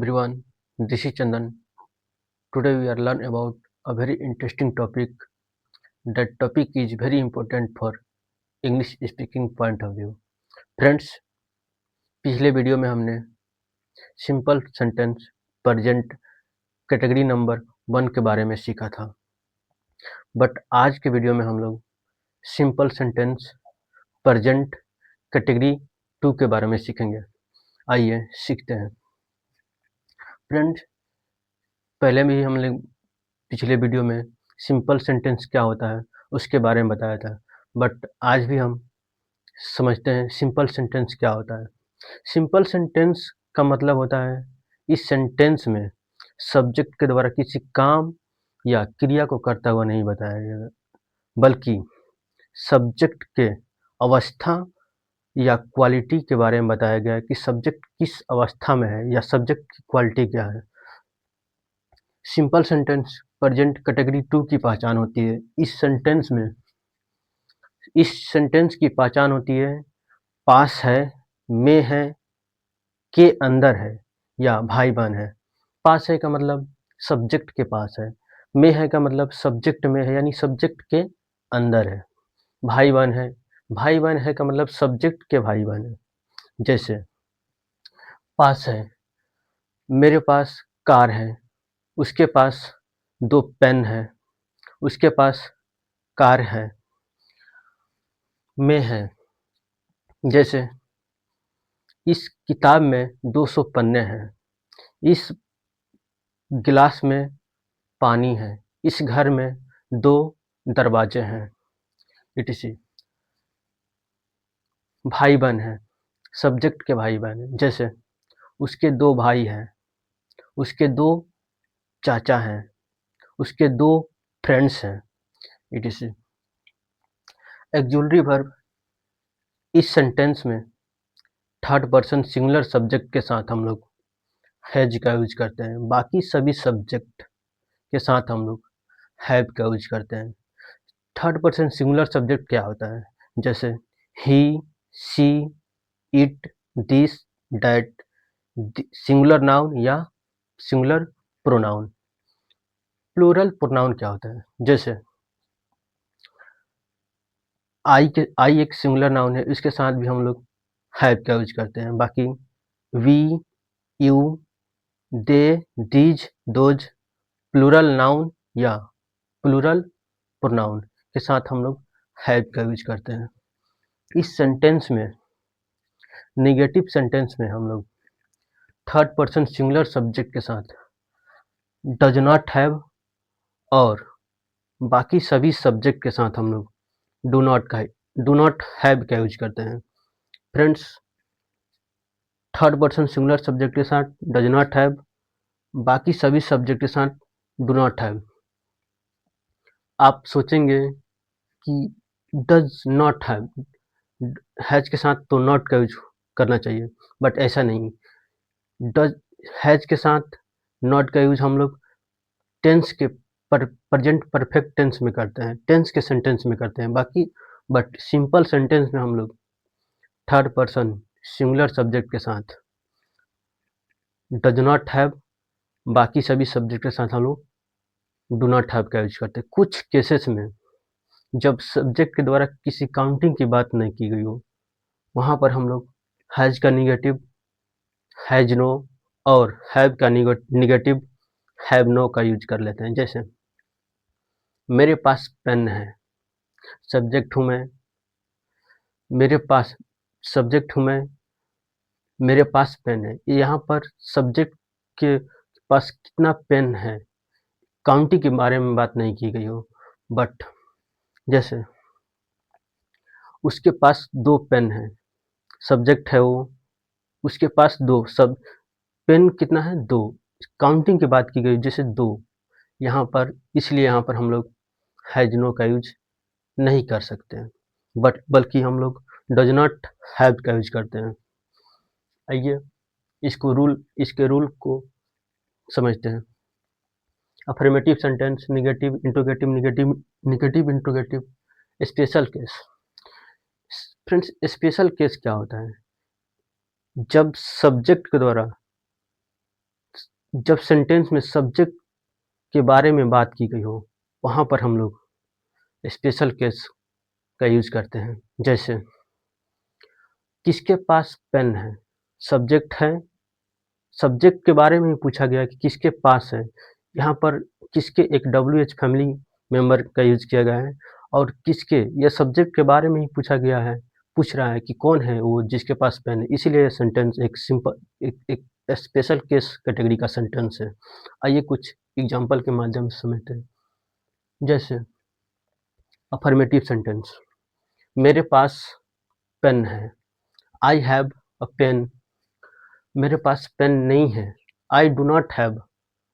everyone, this is Chandan. Today we are learn about a very interesting topic. That topic is very important for English speaking point of view. Friends, पिछले video में हमने simple sentence present category number 1 के बारे में सीखा था, but आज के वीडियो में हम लोग सिंपल सेंटेंस प्रेजेंट कैटेगरी 2 के बारे में सीखेंगे। आइए सीखते हैं। फ्रेंड्स, पहले भी हमने पिछले वीडियो में सिंपल सेंटेंस क्या होता है उसके बारे में बताया था, बट आज भी हम समझते हैं सिंपल सेंटेंस क्या होता है। सिंपल सेंटेंस का मतलब होता है इस सेंटेंस में सब्जेक्ट के द्वारा किसी काम या क्रिया को करता हुआ नहीं बताया गया, बल्कि सब्जेक्ट के अवस्था या क्वालिटी के बारे में बताया गया है कि सब्जेक्ट किस अवस्था में है या सब्जेक्ट की क्वालिटी क्या है। सिंपल सेंटेंस प्रेजेंट कैटेगरी 2 की पहचान होती है। इस सेंटेंस की पहचान होती है पास है, में है, के अंदर है या भाई बहन है। पास है का मतलब सब्जेक्ट के पास है, में है का मतलब सब्जेक्ट में है यानी सब्जेक्ट के अंदर है। भाई बहन है का मतलब सब्जेक्ट के भाई बहन है। जैसे पास है, मेरे पास कार है, उसके पास 2 पेन है, उसके पास कार है। में है, जैसे इस किताब में 200 पन्ने हैं, इस गिलास में पानी है, इस घर में 2 दरवाजे हैं, etc। भाई बहन है, सब्जेक्ट के भाई बहन है। जैसे उसके 2 भाई हैं, उसके 2 चाचा हैं, उसके 2 फ्रेंड्स हैं, etc। ऑक्सिलरी वर्ब इस सेंटेंस में थर्ड पर्सन सिंगुलर सब्जेक्ट के साथ हम लोग हैज का यूज करते हैं। बाकी सभी सब्जेक्ट के साथ हम लोग हैव का यूज करते हैं। थर्ड पर्सन सिंगुलर सब्जेक्ट क्या होता है? जैसे he, she, it, this, that. Singular noun या सिंगुलर प्रोनाउन। प्लूरल प्रोनाउन क्या होता है? जैसे आई एक सिंगुलर नाउन है, इसके साथ भी हम लोग हैव का यूज करते हैं। बाकी we, you, they, these, those plural noun या प्लूरल प्रोनाउन के साथ हम लोग हैव का यूज करते हैं। इस सेंटेंस में नेगेटिव सेंटेंस में हम लोग थर्ड पर्सन सिंगुलर सब्जेक्ट के साथ डज नॉट हैव और बाकी सभी सब्जेक्ट के साथ हम लोग डू नॉट हैव का यूज करते हैं। Friends, third person singular subject के साथ डज नॉट हैव, बाकी सभी सब्जेक्ट के साथ डू नॉट हैव। आप सोचेंगे कि डज नॉट हैव, हैज के साथ तो नॉट का यूज करना चाहिए, बट ऐसा नहीं। डज हैज के साथ नॉट का यूज हम लोग टेंस के प्रेजेंट परफेक्ट टेंस में करते हैं, टेंस के सेंटेंस में करते हैं। बाकी बट सिंपल सेंटेंस में हम लोग थर्ड पर्सन सिंगुलर सब्जेक्ट के साथ डज नॉट हैव, बाकी सभी सब्जेक्ट के साथ हम लोग डू नॉट हैव का यूज करते हैं। कुछ केसेस में जब सब्जेक्ट के द्वारा किसी काउंटिंग की बात नहीं की गई हो, वहाँ पर हम लोग हैज का निगेटिव हैज नो और हैव का निगेटिव हैव नो का यूज कर लेते हैं। जैसे मेरे पास पेन है, सब्जेक्ट हूँ मैं, मेरे पास सब्जेक्ट हूँ मैं, मेरे पास पेन है। यहाँ पर सब्जेक्ट के पास कितना पेन है, काउंटिंग के बारे में बात नहीं की गई हो। बट जैसे उसके पास 2 पेन है, सब्जेक्ट है वो, उसके पास 2 सब पेन कितना है 2, काउंटिंग की बात की गई जैसे 2 यहाँ पर, इसलिए यहाँ पर हम लोग हैज नो का यूज नहीं कर सकते हैं, बल्कि हम लोग डज नॉट हैव का यूज करते हैं। आइए इसके रूल को समझते हैं। Affirmative sentence, negative interrogative, negative interrogative, special case. Friends, special case क्या होता है? जब सब्जेक्ट के द्वारा जब सेंटेंस में सब्जेक्ट के बारे में बात की गई हो, वहाँ पर हम लोग स्पेशल केस का यूज़ करते हैं। जैसे किसके पास पेन है? सब्जेक्ट है, सब्जेक्ट के बारे में ही पूछा गया कि किसके पास है। यहाँ पर किसके एक WH फैमिली मेंबर का यूज़ किया गया है, और किसके यह सब्जेक्ट के बारे में ही पूछा गया है, पूछ रहा है कि कौन है वो जिसके पास पेन है, इसीलिए यह सेंटेंस एक सिंपल एक स्पेशल केस कैटेगरी का सेंटेंस है। आइए कुछ एग्जाम्पल के माध्यम से समझते हैं। जैसे अफर्मेटिव सेंटेंस, मेरे पास पेन है। I have a pen. मेरे पास पेन नहीं है। I do not have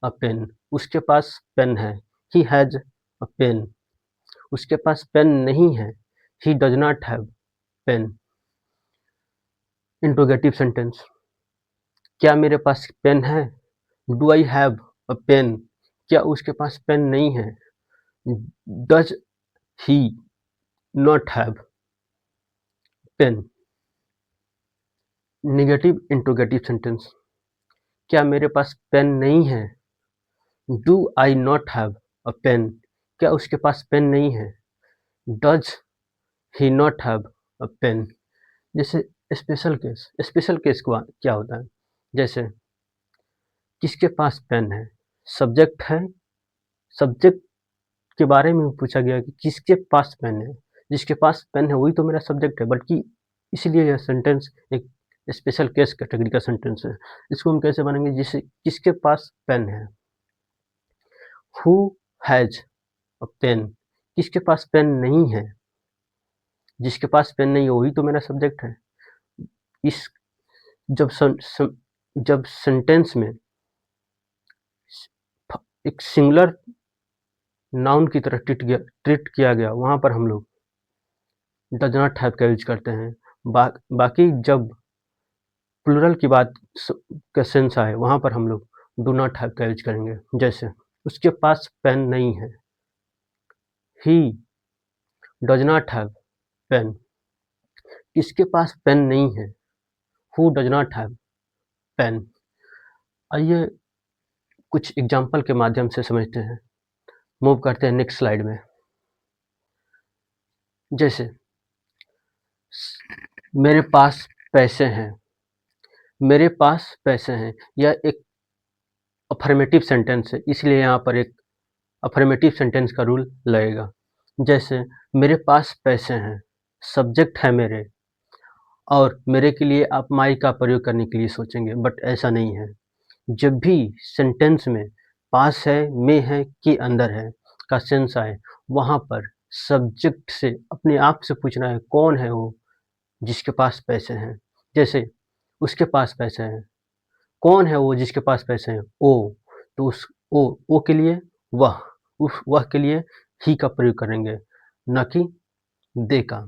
a pen. उसके पास पेन है। He has a pen. उसके पास पेन नहीं है। He does not have pen. Interrogative sentence, क्या मेरे पास पेन है? Do I have a pen. क्या उसके पास पेन नहीं है? Does he not have pen. Negative interrogative sentence, क्या मेरे पास पेन नहीं है? Do I not have a pen. क्या उसके पास पेन नहीं है? Does he not have a pen. जैसे स्पेशल केस क्या होता है? जैसे किसके पास पेन है? सब्जेक्ट है, सब्जेक्ट के बारे में पूछा गया कि किसके पास पेन है। जिसके पास पेन है वही तो मेरा सब्जेक्ट है, बल्कि इसलिए यह सेंटेंस एक स्पेशल केस कैटेगरी का सेंटेंस है। इसको हम कैसे बनेंगे? जिसे किसके पास पेन है। Who has a pen. किसके पास पेन नहीं है? जिसके पास पेन नहीं है वही तो मेरा सब्जेक्ट है। इस जब जब सेंटेंस में एक सिंगुलर नाउन की तरह ट्रीट किया गया, वहाँ पर हम लोग डज नॉट हैव का यूज करते हैं। बाकी जब प्लूरल की बात का सेंस आए, वहाँ पर हम लोग डू नॉट हैव का यूज करेंगे। जैसे उसके पास पेन नहीं है। He does not have pen. किसके पास पेन नहीं है? Who does not have pen. आइए कुछ एग्जाम्पल के माध्यम से समझते हैं। मूव करते हैं नेक्स्ट स्लाइड में। जैसे मेरे पास पैसे हैं। मेरे पास पैसे हैं, यह एक अफर्मेटिव सेंटेंस है, इसलिए यहाँ पर एक अफर्मेटिव सेंटेंस का रूल लगेगा। जैसे मेरे पास पैसे हैं, सब्जेक्ट है मेरे, और मेरे के लिए आप माई का प्रयोग करने के लिए सोचेंगे, बट ऐसा नहीं है। जब भी सेंटेंस में पास है, में है, के अंदर है का सेंस आए, वहाँ पर सब्जेक्ट से अपने आप से पूछना है कौन है वो जिसके पास पैसे हैं। जैसे उसके पास पैसे हैं, कौन है वो जिसके पास पैसे हैं? ओ। तो उस ओ के लिए वह, उस वह के लिए ही का प्रयोग करेंगे, न कि दे का।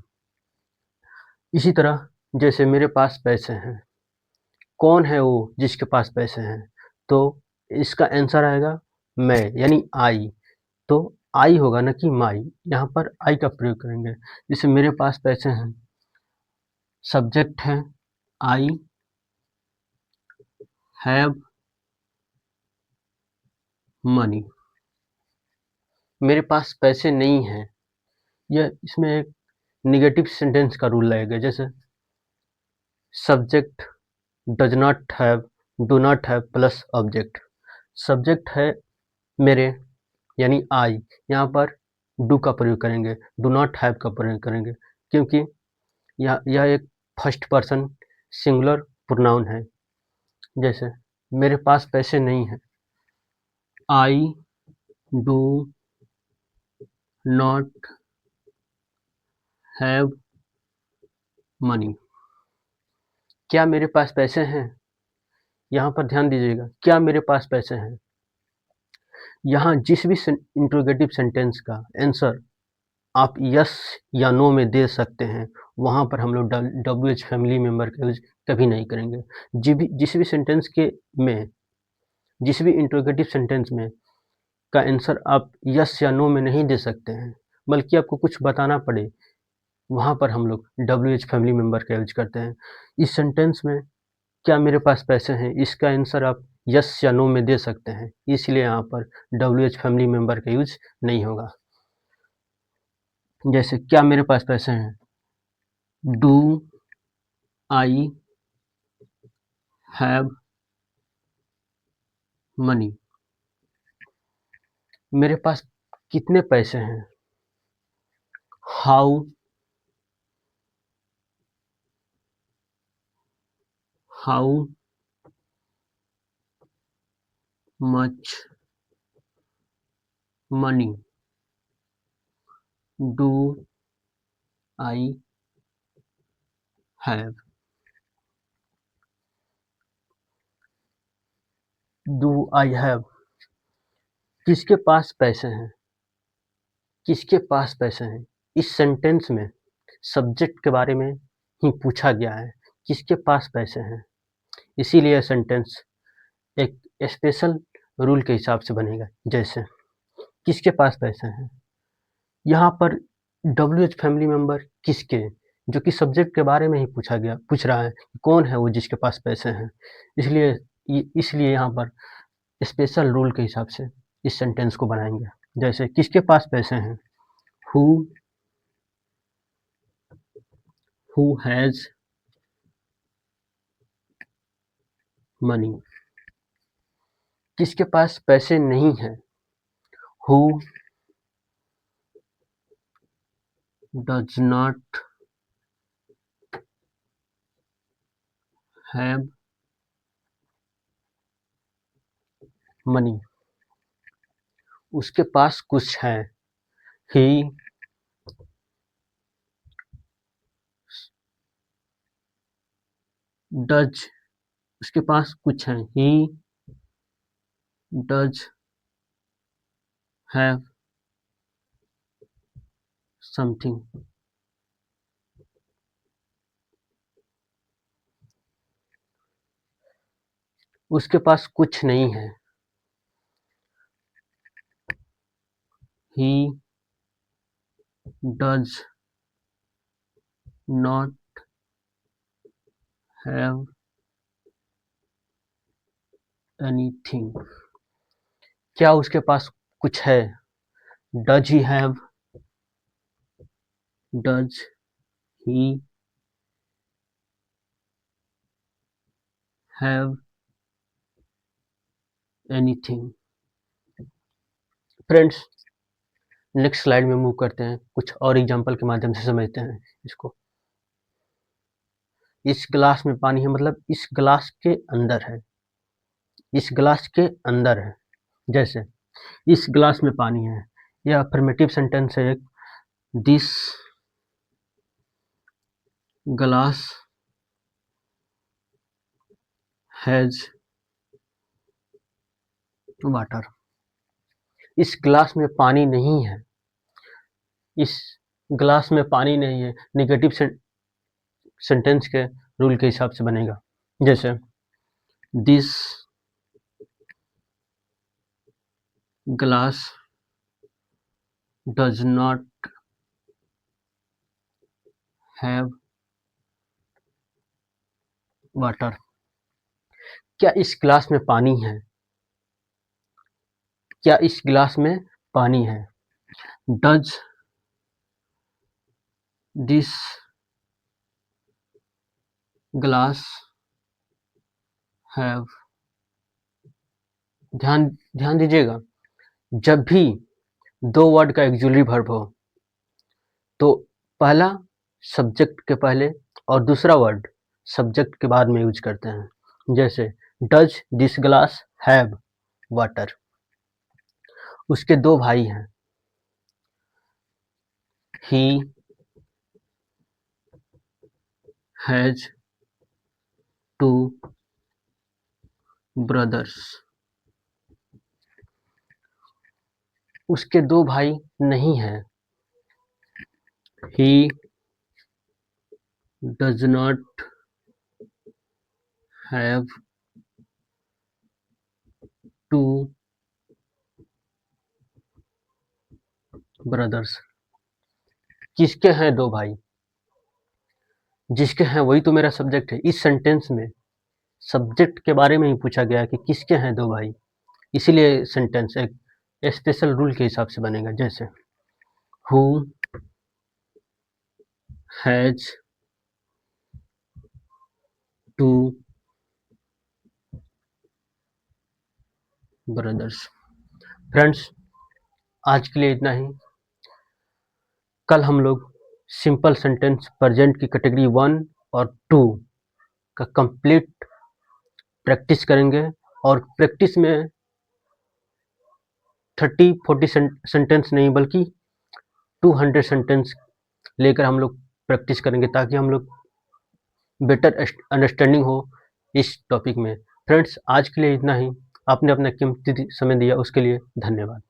इसी तरह जैसे मेरे पास पैसे हैं, कौन है वो जिसके पास पैसे हैं? तो इसका आंसर आएगा मैं, यानी आई। तो आई होगा न कि माई। यहाँ पर आई का प्रयोग करेंगे। जैसे मेरे पास पैसे हैं, सब्जेक्ट है आई हैव मनी। मेरे पास पैसे नहीं हैं, यह इसमें एक नेगेटिव सेंटेंस का रूल लगेगा। जैसे subject does not have, do not have plus object. Subject है मेरे, यानी आई। यहाँ पर डू का प्रयोग करेंगे, डू नॉट हैव का प्रयोग करेंगे, क्योंकि यह एक फर्स्ट पर्सन सिंगुलर प्रोनाउन है। जैसे मेरे पास पैसे नहीं हैं, आई डू नॉट हैव मनी। क्या मेरे पास पैसे हैं? यहाँ पर ध्यान दीजिएगा, क्या मेरे पास पैसे हैं। यहाँ जिस भी इंट्रोगेटिव सेंटेंस का आंसर आप यस या नो में दे सकते हैं, वहाँ पर हम लोग WH फैमिली मेंबर का यूज कभी नहीं करेंगे। जिस भी सेंटेंस के में, जिस भी इंट्रोगेटिव सेंटेंस में का आंसर आप यस या नो में नहीं दे सकते हैं, बल्कि आपको कुछ बताना पड़े, वहाँ पर हम लोग WH फैमिली मेंबर का यूज करते हैं। इस सेंटेंस में क्या मेरे पास पैसे हैं, इसका आंसर आप यस या नो में दे सकते हैं, इसलिए यहाँ पर WH फैमिली मेंबर का यूज नहीं होगा। जैसे क्या मेरे पास पैसे हैं, डू आई हैव मनी, मेरे पास कितने पैसे हैं, how much money do I have, do I have, किसके पास पैसे हैं, किसके पास पैसे हैं, इस सेंटेंस में सब्जेक्ट के बारे में ही पूछा गया है, किसके पास पैसे हैं, इसीलिए यह सेंटेंस एक स्पेशल रूल के हिसाब से बनेगा। जैसे किसके पास पैसे हैं, यहाँ पर WH फैमिली मेंबर किसके, जो कि सब्जेक्ट के बारे में ही पूछ रहा है, कौन है वो जिसके पास पैसे हैं, इसलिए यहाँ पर स्पेशल रूल के हिसाब से इस सेंटेंस को बनाएंगे। जैसे किसके पास पैसे हैं, हु हैज मनी, किसके पास पैसे नहीं हैं, who does not have money, उसके पास कुछ है, ही डज, उसके पास कुछ है, ही डज हैव समथिंग, उसके पास कुछ नहीं है, he does not have anything, क्या उसके पास कुछ है, does he have, does he have anything. Friends, next slide में मूव करते हैं, कुछ और एग्जांपल के माध्यम से समझते हैं इसको। इस गिलास में पानी है, मतलब इस गिलास के अंदर है, इस गिलास के अंदर है। जैसे इस गिलास में पानी है, यह अफर्मेटिव सेंटेंस है एक, दिस ग्लास हैज वाटर, इस ग्लास में पानी नहीं है, इस ग्लास में पानी नहीं है, निगेटिव सेंटेंस के रूल के हिसाब से बनेगा। जैसे this glass does not have water, क्या इस ग्लास में पानी है, क्या इस ग्लास में पानी है, डज दिस ग्लास हैव, ध्यान दीजिएगा, जब भी दो वर्ड का ऑक्सिलरी वर्ब हो तो पहला सब्जेक्ट के पहले और दूसरा वर्ड सब्जेक्ट के बाद में यूज करते हैं। जैसे does this glass have water, उसके दो भाई हैं, ही हैज टू ब्रदर्स, उसके दो भाई नहीं हैं, ही does not have two brothers, किसके हैं दो भाई, जिसके हैं वही तो मेरा सब्जेक्ट है। इस सेंटेंस में सब्जेक्ट के बारे में ही पूछा गया है कि किसके हैं 2 भाई, इसीलिए सेंटेंस एक स्पेशल रूल के हिसाब से बनेगा। जैसे हु हैज 2 ब्रदर्स। फ्रेंड्स, आज के लिए इतना ही। कल हम लोग सिंपल सेंटेंस प्रेजेंट की कैटेगरी 1 और 2 का कंप्लीट प्रैक्टिस करेंगे, और प्रैक्टिस में 30-40 सेंटेंस नहीं बल्कि 200 सेंटेंस लेकर हम लोग प्रैक्टिस करेंगे, ताकि हम लोग बेटर अंडरस्टैंडिंग हो इस टॉपिक में। फ्रेंड्स, आज के लिए इतना ही। आपने अपना कीमती समय दिया, उसके लिए धन्यवाद।